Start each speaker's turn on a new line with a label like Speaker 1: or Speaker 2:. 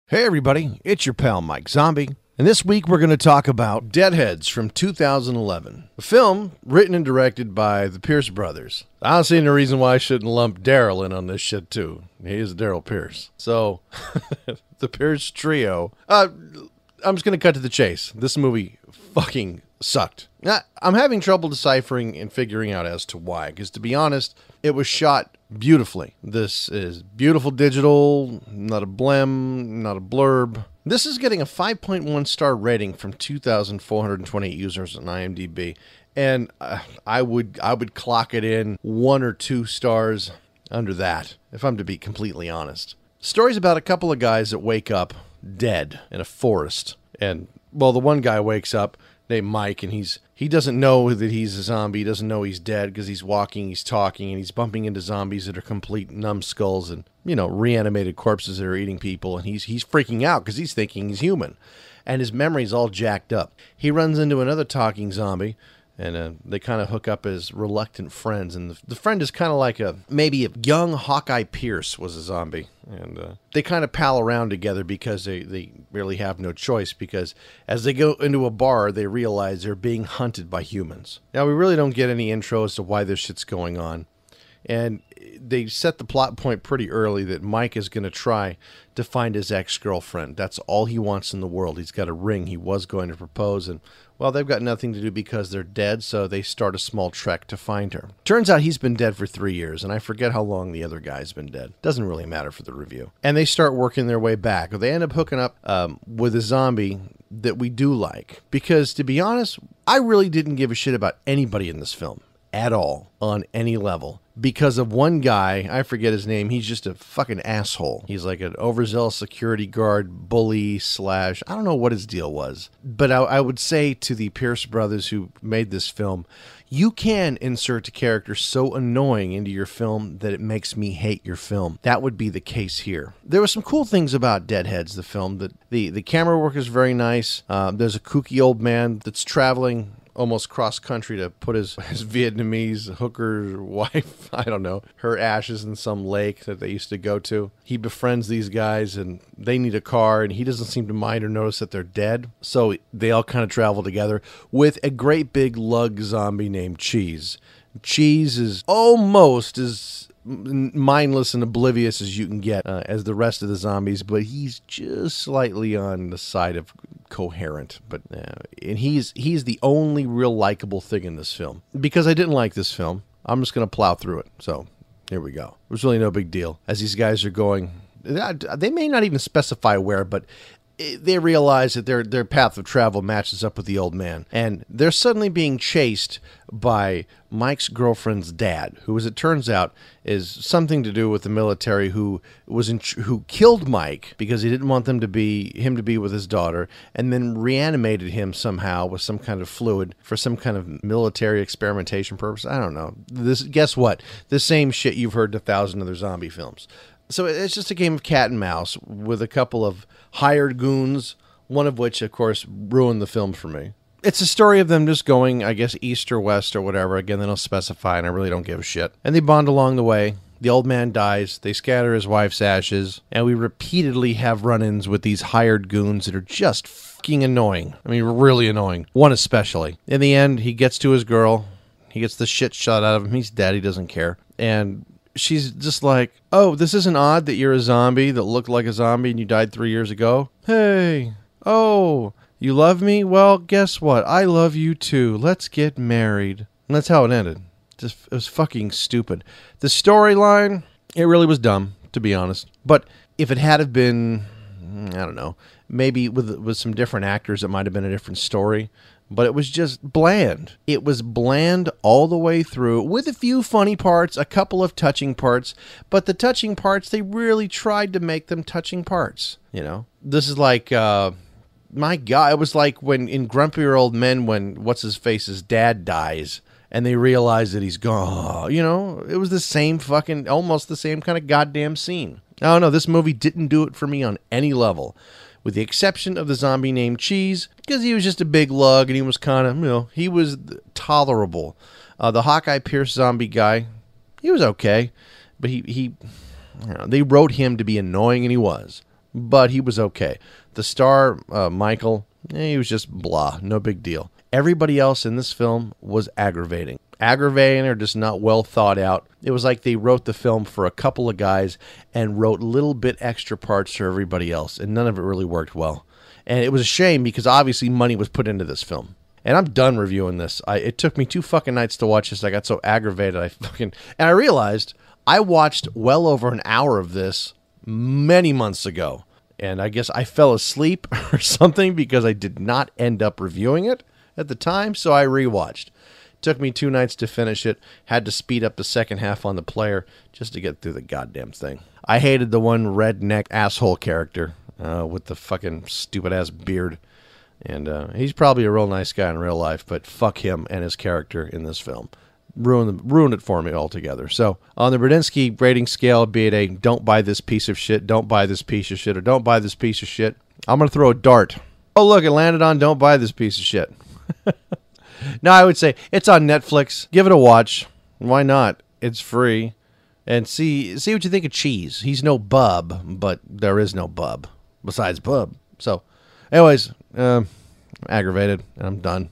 Speaker 1: Hey everybody, it's your pal Mike Zombie, and this week we're going to talk about DeadHeads from 2011, a film written and directed by the Pierce brothers. I don't see any reason why I shouldn't lump Daryl in on this shit too. He is Daryl Pierce. So, the Pierce trio. I'm just going to cut to the chase. This movie fucking sucked. Now, I'm having trouble deciphering and figuring out as to why, because to be honest, it was shot beautifully. This is beautiful digital, not a blem, not a blurb. This is getting a 5.1 star rating from 2,428 users on IMDb, and I would clock it in 1 or 2 stars under that, if I'm to be completely honest. The story's about a couple of guys that wake up dead in a forest, and well, the one guy wakes up named Mike, and he doesn't know that he's a zombie. He doesn't know he's dead because he's walking, he's talking, and he's bumping into zombies that are complete numbskulls and, reanimated corpses that are eating people. And he's freaking out because he's thinking he's human, and his memory's all jacked up. He runs into another talking zombie, and they kind of hook up as reluctant friends. And the friend is kind of like maybe a young Hawkeye Pierce was a zombie. And they kind of pal around together because they really have no choice, because as they go into a bar, they realize they're being hunted by humans. Now, we really don't get any intro as to why this shit's going on. And they set the plot point pretty early that Mike is going to try to find his ex-girlfriend. That's all he wants in the world. He's got a ring he was going to propose, and, well, they've got nothing to do because they're dead, so they start a small trek to find her. Turns out he's been dead for 3 years, and I forget how long the other guy's been dead. Doesn't really matter for the review. And they start working their way back. They end up hooking up with a zombie that we do like. Because, to be honest, I really didn't give a shit about anybody in this film at all on any level. Because of one guy, I forget his name, he's just a fucking asshole. He's like an overzealous security guard, bully / I don't know what his deal was. But I would say to the Pierce brothers who made this film, you can insert a character so annoying into your film that it makes me hate your film. That would be the case here. There were some cool things about DeadHeads, the film. That the camera work is very nice. There's a kooky old man that's traveling almost cross-country to put his Vietnamese hooker wife, I don't know, her ashes in some lake that they used to go to. He befriends these guys, and they need a car, and he doesn't seem to mind or notice that they're dead. So they all kind of travel together with a great big lug zombie named Cheese. Cheese is almost as mindless and oblivious as you can get as the rest of the zombies, but he's just slightly on the side of coherent. But and he's the only real likable thing in this film. Because I didn't like this film, I'm just going to plow through it. So here we go. It was really no big deal. As these guys are going, they may not even specify where, but they realize that their path of travel matches up with the old man. And they're suddenly being chased by Mike's girlfriend's dad, who, as it turns out, is something to do with the military, who killed Mike because he didn't want him to be with his daughter, and then reanimated him somehow with some kind of fluid for some kind of military experimentation purpose. I don't know. Guess what? The same shit you've heard in 1,000 other zombie films. So it's just a game of cat and mouse with a couple of hired goons, one of which, of course, ruined the film for me. It's a story of them just going, I guess, east or west or whatever. Again, they don't specify, and I really don't give a shit. And they bond along the way. The old man dies. They scatter his wife's ashes. And we repeatedly have run-ins with these hired goons that are just fucking annoying. I mean, really annoying. One especially. In the end, he gets to his girl. He gets the shit shot out of him. He's dead. He doesn't care. And she's just like, oh, this isn't odd that you're a zombie that looked like a zombie and you died 3 years ago? Hey, oh, you love me? Well, guess what? I love you too. Let's get married. And that's how it ended. It was fucking stupid. The storyline, it really was dumb, to be honest. But if it had have been, I don't know, maybe with some different actors, it might have been a different story. But it was just bland. It was bland all the way through, with a few funny parts, a couple of touching parts. But the touching parts, they really tried to make them touching parts. This is like, my God, it was like when in Grumpier Old Men, when what's-his-face's dad dies, and they realize that he's gone. It was the same fucking, almost the same kind of goddamn scene. I don't know, this movie didn't do it for me on any level, with the exception of the zombie named Cheese, because he was just a big lug, and he was kind of, he was tolerable. The Hawkeye Pierce zombie guy, he was okay, but they wrote him to be annoying, and he was. but he was okay. The star, Michael, he was just blah, no big deal. Everybody else in this film was aggravating. Aggravating or just not well thought out. It was like they wrote the film for a couple of guys and wrote little bit extra parts for everybody else, and none of it really worked well. And it was a shame because obviously money was put into this film. And I'm done reviewing this. It took me 2 fucking nights to watch this. I got so aggravated. And I realized I watched well over an hour of this many months ago. And I guess I fell asleep or something because I did not end up reviewing it at the time. So I rewatched. Took me 2 nights to finish it. Had to speed up the second half on the player just to get through the goddamn thing. I hated the one redneck asshole character with the fucking stupid-ass beard. And he's probably a real nice guy in real life, but fuck him and his character in this film. Ruined it for me altogether. So on the Brudinski rating scale, be it a don't buy this piece of shit, don't buy this piece of shit, or don't buy this piece of shit, I'm going to throw a dart. Oh, look, it landed on don't buy this piece of shit. No, I would say it's on Netflix. Give it a watch. Why not? It's free. And see what you think of Cheese. He's no bub, but there is no bub besides bub. So, anyways, I'm aggravated and I'm done.